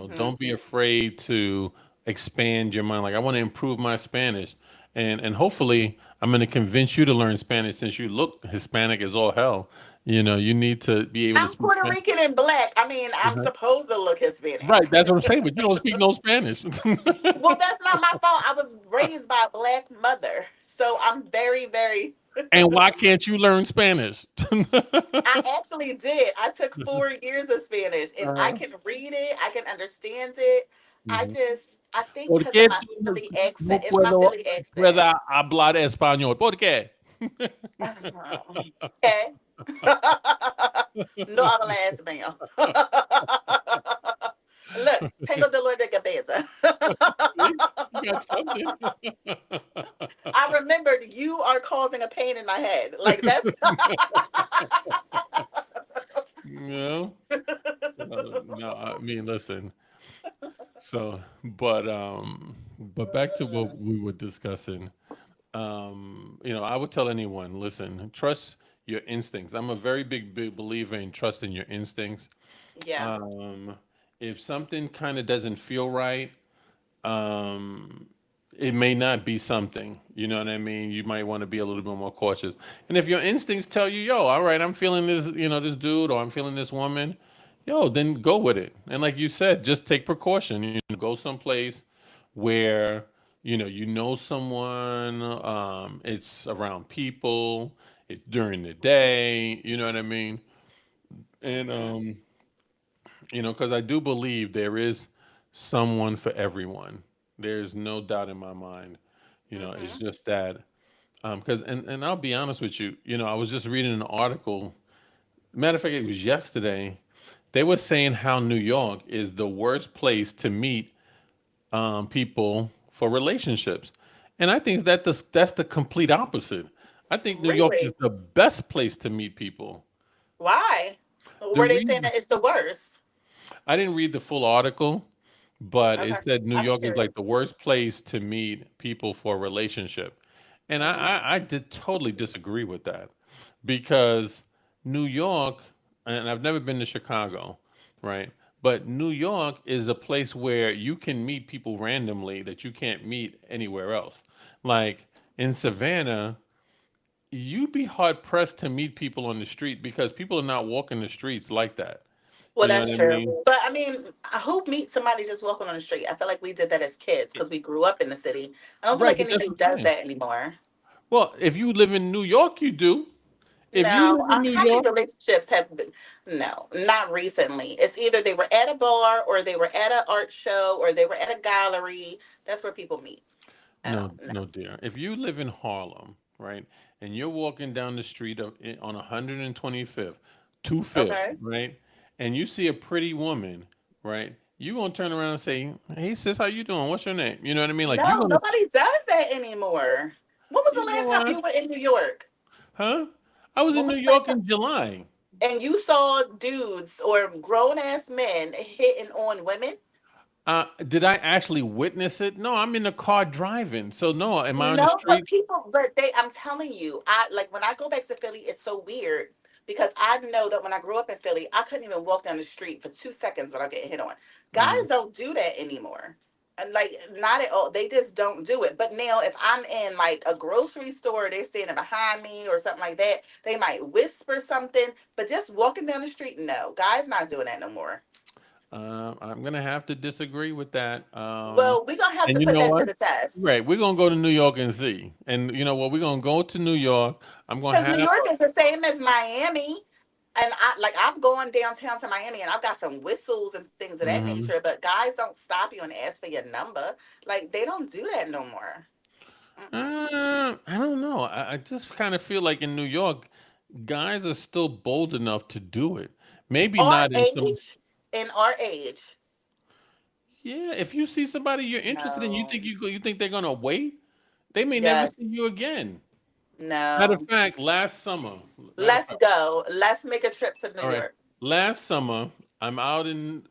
hmm Don't be afraid to expand your mind. Like I want to improve my Spanish, and hopefully I'm going to convince you to learn Spanish since you look Hispanic as all hell. You need to be able to I'm speak Puerto Spanish. Rican and black. I mean, I'm Mhm. supposed to look Hispanic. Right, that's what I'm saying. But you don't speak no Spanish. Well, that's not my fault. I was raised by a black mother. So I'm very, very. And why can't you learn Spanish? I actually did. I took 4 years of Spanish and I Uh-huh. can read it. I can understand it. Mhm. I think ¿Por because of qué my tú Philly accent. no It's my Philly accent. pueda hablar español? ¿Por qué? Okay. No habla español. Look, tengo dolor de cabeza. See? You got something. I remembered you are causing a pain in my head. Like that's No. So, no, I mean, listen. But back to what we were discussing. I would tell anyone, listen, trust your instincts. I'm a very big believer in trusting your instincts. Yeah. Um, if something kind of doesn't feel right, um, it may not be something. You know what I mean? You might want to be a little bit more cautious. And if your instincts tell you, yo, all right, I'm feeling this, this dude, or I'm feeling this woman, yo, then go with it. And like you said, just take precaution. Go someplace where you know someone. It's around people. It's during the day. You know what I mean? And Hmm. because I do believe there is someone for everyone. There's no doubt in my mind. It's Hmm. just that because and I'll be honest with you. I was just reading an article. Matter of fact, it was yesterday. They were saying how New York is the worst place to meet people for relationships, and I think that's the complete opposite. I think New York is Really? the best place to meet people. Why? The Were they saying reason that it's the worst? I didn't read the full article, but Okay. it said New I'm York is like the curious. worst place to meet people for a relationship. And I, Hmm. I, I did totally disagree with that because New York, and I've never been to Chicago, right? But New York is a place where you can meet people randomly that you can't meet anywhere else. Like in Savannah, you'd be hard pressed to meet people on the street because people are not walking the streets like that. Well, You know that's what I true. mean? But I mean, who meets somebody just walking on the street? I feel like we did that as kids because we grew up in the city. I don't feel Right, like but that's anybody what I'm does saying. that anymore. Well, if you live in New York, you do. If you No, live in New how many York, relationships have been? No, not recently. It's either they were at a bar or they were at an art show or they were at a gallery. That's where people meet. I no, don't know. no, dear. If you live in Harlem, right, and you're walking down the street on 125th, 2 Fifth, Okay. right, and you see a pretty woman, right, you gonna turn around and say, "Hey, sis, how you doing? What's your name?" You know what I mean? Like you're No, gonna, nobody does that anymore. When was the you know last time what, you were in New York? huh? I was When in was New the last York time? in July. And you saw dudes or grown ass men hitting on women? Did I actually witness it? No, I'm in the car driving. So no, am I on the No, but street? people, but they, I'm telling you, I like when I go back to Philly, it's so weird because I know that when I grew up in Philly, I couldn't even walk down the street for 2 seconds without getting hit on. Guys Mm. don't do that anymore. And like, not at all. They just don't do it. But now, if I'm in like a grocery store, they're standing behind me or something like that, they might whisper something. But just walking down the street, no, guys not doing that no more. I'm gonna have to disagree with that. Well, we're gonna have And to you put know that to what? the test. Right, we're gonna go to New York and see. And you know what? We're gonna go to New York. I'm gonna Because have New a. York is the same as Miami. And I've gone downtown to Miami and I've got some whistles and things of that Mhm. nature, but guys don't stop you and ask for your number. Like they don't do that no more. Mm-mm. I don't know. I just kind of feel like in New York, guys are still bold enough to do it. Maybe Our not in some. age, in our age, Yeah, if you see somebody you're interested in, no. you think they're gonna wait, they may never see Yes. you again. Matter of No. fact, last summer, matter of Let's fact, go. Let's make a trip to New all right, York. last summer, I'm out in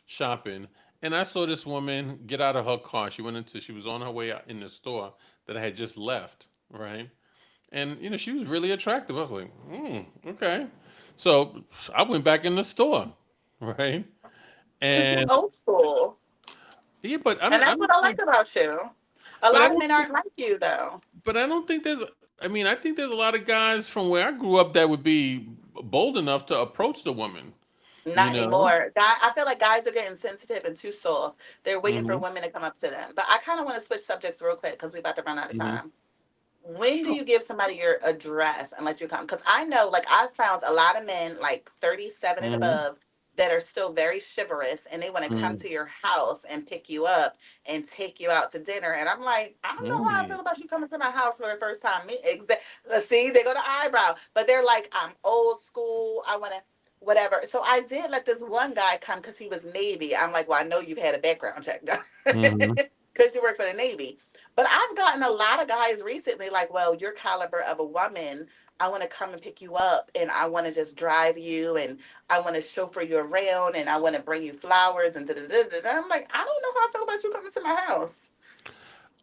shopping, and I saw this woman get out of her car. She was on her way out in the store that I had just left, right? And she was really attractive. I was like, okay. So I went back in the store, right? Because you're And old school. yeah, but And I that's what don't I like think, about you. A but I lot of don't men think, aren't like you though. but I don't think there's. I mean, I think there's a lot of guys from where I grew up that would be bold enough to approach the woman. You Not know. anymore. I feel like guys are getting sensitive and too soft. They're waiting for Hmm. women to come up to them. But I kind of want to switch subjects real quick because we're about to run out of Hmm. time. When do Sure. you give somebody your address unless you come? Because I know, like, I found a lot of men, like 37 and Hmm. above, that are still very chivalrous and they want to come Hmm. to your house and pick you up and take you out to dinner. And I'm like, I don't know how I Mm. feel about you coming to my house for the first time. Me, let's see, they go to eyebrow, but they're like, I'm old school. I want to, whatever. So I did let this one guy come because he was Navy. I'm like, well, I know you've had a background check done Hmm. because you work for the Navy. But I've gotten a lot of guys recently like, well, your caliber of a woman, I want to come and pick you up and I want to just drive you and I want to chauffeur you around and I want to bring you flowers and da da da da. I'm like, I don't know how I feel about you coming to my house.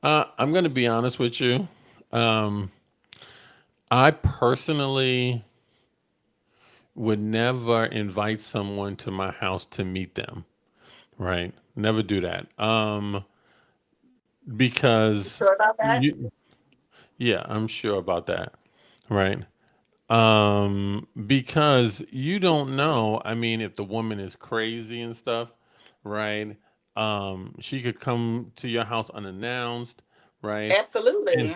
I'm going to be honest with you. Um, I personally would never invite someone to my house to meet them, right? Never do that. You Because sure about that? yeah, I'm sure about that, right? Because you don't know, I mean, if the woman is crazy and stuff, right? She could come to your house unannounced, right? And Absolutely.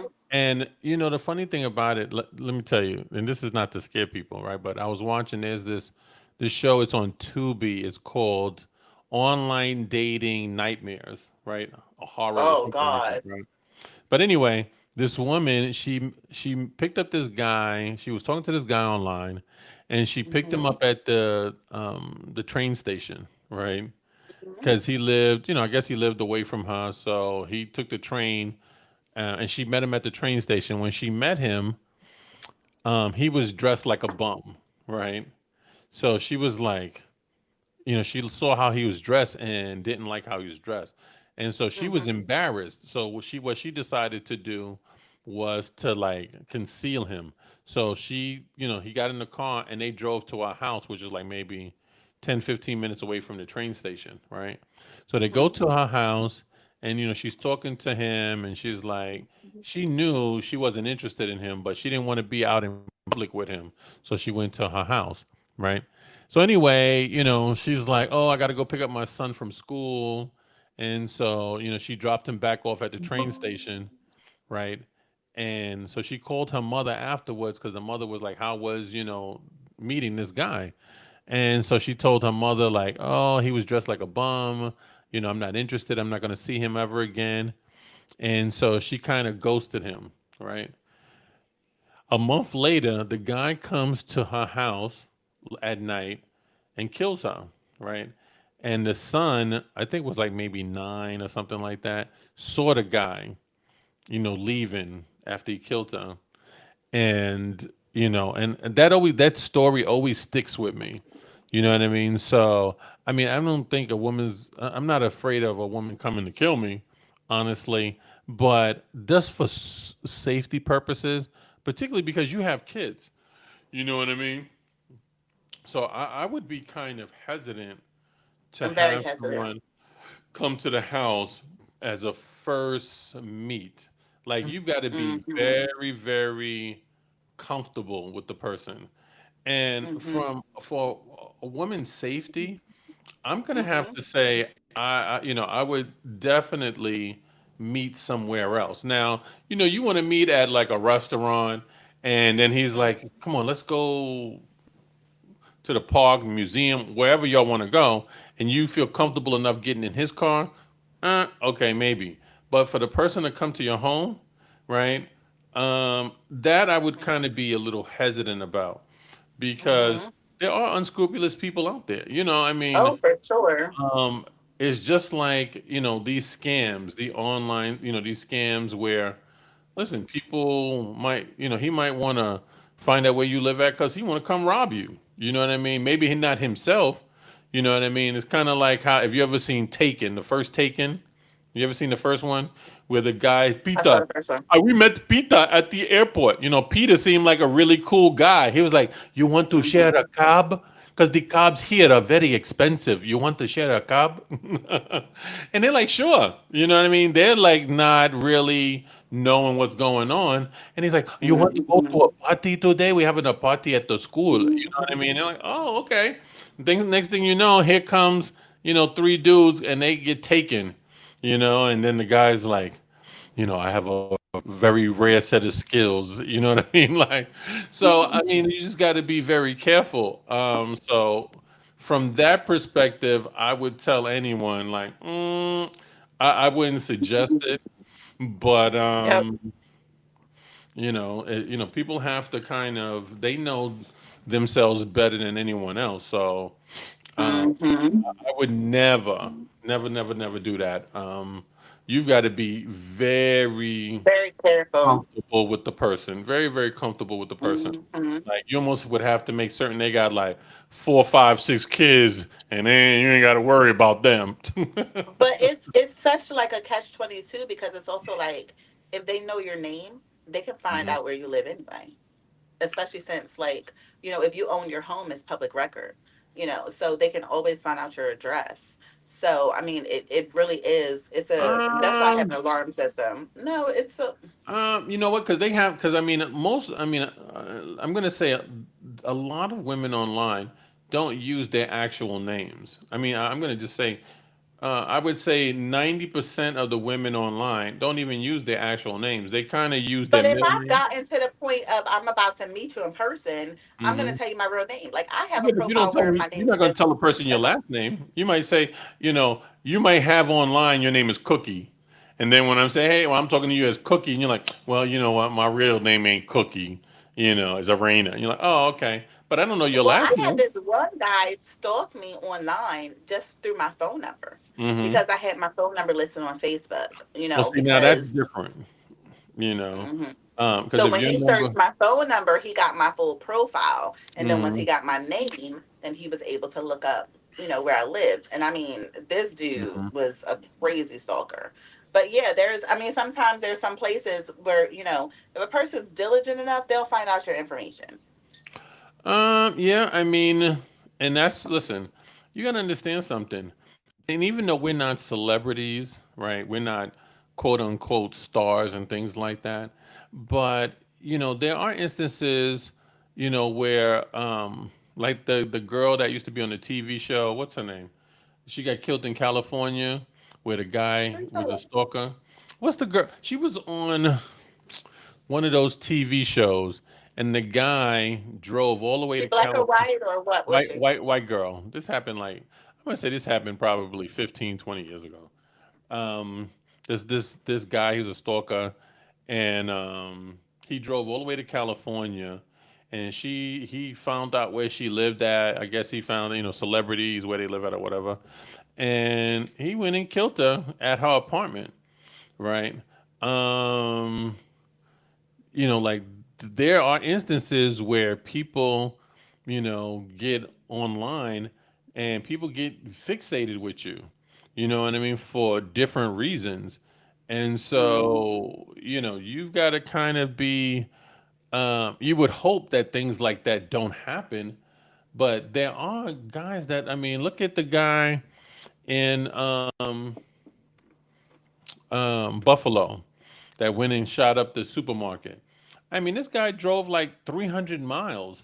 the funny thing about it, let me tell you, and this is not to scare people, right? But I was watching, there's this show, it's on Tubi, it's called Online Dating Nightmares, right? A horror or Oh something like that, God. right? But anyway, this woman, she picked up this guy. She was talking to this guy online, and she picked him Hmm. up at the train station, right? Hmm. Because he lived, I guess he lived away from her, so he took the train, and she met him at the train station. When she met him, he was dressed like a bum, right? So she was like, she saw how he was dressed and didn't like how he was dressed. And so she was Hmm. embarrassed. So what she decided to do was to like conceal him. So he got in the car and they drove to our house, which is like maybe 10, 15 minutes away from the train station, right? So they go Hmm. to her house and she's talking to him and she's like she knew she wasn't interested in him, but she didn't want to be out in public with him. So she went to her house, right? So anyway, she's like, "Oh, I got to go pick up my son from school." And so, she dropped him back off at the train station, right? And so she called her mother afterwards because the mother was like, "How was, meeting this guy?" And so she told her mother like, "Oh, he was dressed like a bum. I'm not interested. I'm not going to see him ever again." And so she kind of ghosted him, right? A month later, the guy comes to her house at night and kills her, right? And the son, I think was like maybe 9 or something like that, saw the guy, leaving after he killed her. And that story always sticks with me. You know what I mean? So, I mean, I don't think I'm not afraid of a woman coming to kill me, honestly, but just for safety purposes, particularly because you have kids. You know what I mean? So I would be kind of hesitant to I'm very have hesitant. someone come to the house as a first meet. Like you've got to be Hmm. very, very comfortable with the person. And Hmm. for a woman's safety, I'm gonna have Hmm. to say I would definitely meet somewhere else. Now, you want to meet at like a restaurant, and then he's Hmm. like, "Come on, let's go to the park, museum, wherever y'all want to go, and you feel comfortable enough getting in his car, okay, maybe. But for the person to come to your home, right? That I would kind of be a little hesitant about because Hmm. there are unscrupulous people out there. I mean, Oh, for sure. um, it's just like, these scams, the online, these scams where, listen, people might, he might want to find out where you live at because he want to come rob you. You know what I mean? Maybe he not himself. You know what I mean? It's kind of like how, have you ever seen Taken, the first Taken? You ever seen the first one where the guy I saw Peter? the first one. We met Peter at the airport. Peter seemed like a really cool guy. He was like, "You want to share Hmm. a cab? Because the cabs here are very expensive. You want to share a cab?" And they're like, "Sure." You know what I mean? They're like not really knowing what's going on. And he's like, "You want to go to Hmm. a party today? We're having a party at the school." You know what I mean? They're like, "Oh, okay." Next thing you know, here comes, three dudes and they get taken, and then the guy's like, I have a very rare set of skills. You know what I mean? Like, so I mean, you just got to be very careful. So from that perspective, I would tell anyone like, I wouldn't suggest it, but Yep. people have to kind of they know themselves better than anyone else. So Hmm. I would never, never, never, never do that. You've got to be very Very careful. comfortable with the person, very, very comfortable with the person. Hmm. Like you almost would have to make certain they got like 4, 5, 6 kids, and then you ain't got to worry about them. But it's such like a catch 22 because it's also like if they know your name, they can find Mhm. out where you live anyway. especially since, like, if you own your home, it's public record, so they can always find out your address. So, I mean, it really is. That's why I have Um, an alarm system. No, it's a, you know what? Because I mean, I'm gonna say a lot of women online don't use their actual names. I mean, I'm gonna just say, I would say 90% of the women online don't even use their actual names. They kind of use their but if middle I've name. gotten to the point of I'm about to meet you in person, I'm going to Hmm. tell you my real name. Like, I have a Yeah, but you don't profile tell where them. my You're name not is gonna just tell a person your Cookie. last name. You might say, you might have online your name is Cookie, and then when I'm saying, hey, well, I'm talking to you as Cookie, and you're like, well, you know what, my real name ain't Cookie. It's Arena. And you're like, oh, okay, but I don't know your Well, last I had name. this one guy stalk me online just through my phone number Hmm. because I had my phone number listed on Facebook, Well, see, now that's because different. You know, mhm. because So if when your he number. searched my phone number, he got my full profile. And then once he Hmm. got my name, then he was able to look up, where I lived. And I mean, this dude Hmm. was a crazy stalker. But yeah, I mean, sometimes there's some places where, if a person's diligent enough, they'll find out your information. Yeah, I mean, and that's listen, you gotta understand something. And even though we're not celebrities, right? We're not quote unquote stars and things like that. But, there are instances, where like the girl that used to be on the TV show, what's her name? She got killed in California where the guy was a stalker. What's the girl? She was on one of those TV shows and the guy drove all the way She to black or California. white or what was White, she? white, white girl. This happened like I'm gonna say this happened probably 15, 20 years ago. Um, this guy, he was a stalker, and he drove all the way to California, and he found out where she lived at. I guess he found celebrities where they live at or whatever, and he went and killed her at her apartment. Right. Um, like there are instances where people, get online and people get fixated with you. You know what I mean? For different reasons. And Mm. so, you've got to kind of be, you would hope that things like that don't happen. But there are guys that, I mean, look at the guy in Buffalo that went and shot up the supermarket. I mean, this guy drove like 300 miles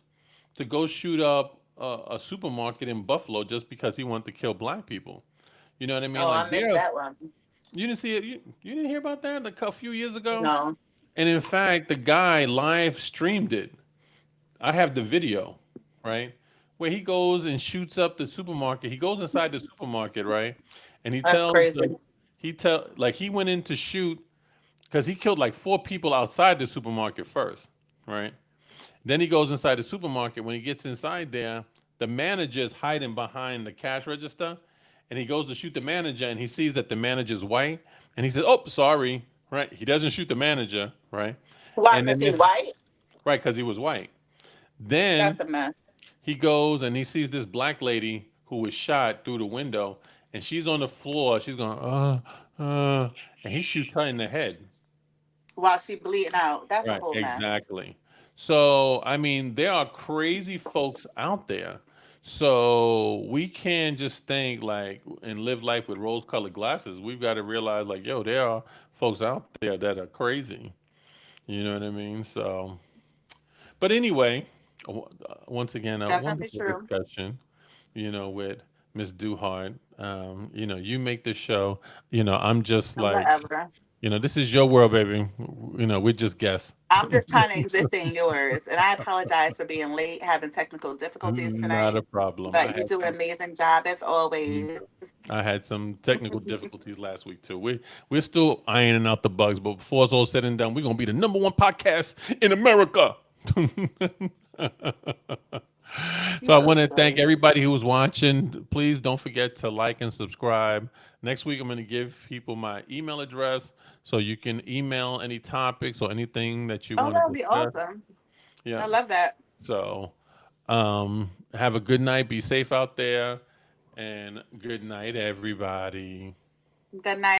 to go shoot up a supermarket in Buffalo just because he wanted to kill black people. You know what I mean? Oh, Like, I missed that one. you didn't see it. You didn't hear about that like a few years ago. No, And in fact, the guy live streamed it. I have the video, right? Where he goes and shoots up the supermarket. He goes inside the supermarket, right? And that's crazy. he went in to shoot because he killed like four people outside the supermarket first, right? Then he goes inside the supermarket. When he gets inside there, the manager is hiding behind the cash register, and he goes to shoot the manager, and he sees that the manager's white, and he says, "Oh, sorry." Right? He doesn't shoot the manager, right? Why? And Because then he white? right, because he was white. Then That's a mess. he goes and he sees this black lady who was shot through the window, and she's on the floor. She's going, and he shoots her in the head. While she bleeding out. That's a Right, whole mess. exactly. So, I mean, there are crazy folks out there. So we can't just think like and live life with rose-colored glasses. We've got to realize, like, yo, there are folks out there that are crazy. You know what I mean? So, but anyway, once again, a Definitely wonderful true. discussion. With Miss Duhart. You make this show. I'm just like, Whatever. this is your world, baby. We just guess. I'm just trying to exist in yours. And I apologize for being late, having technical difficulties Not tonight. a problem. But you do an amazing job as always. I had some technical difficulties last week too. We're still ironing out the bugs, but before it's all said and done, we're gonna be the number one podcast in America. So I You want are to thank silly. everybody who was watching. Please don't forget to like and subscribe. Next week, I'm going to give people my email address so you can email any topics or anything that you Oh, want that to would be discuss. awesome. Yeah. I love that. So have a good night. Be safe out there. And good night, everybody. Good night.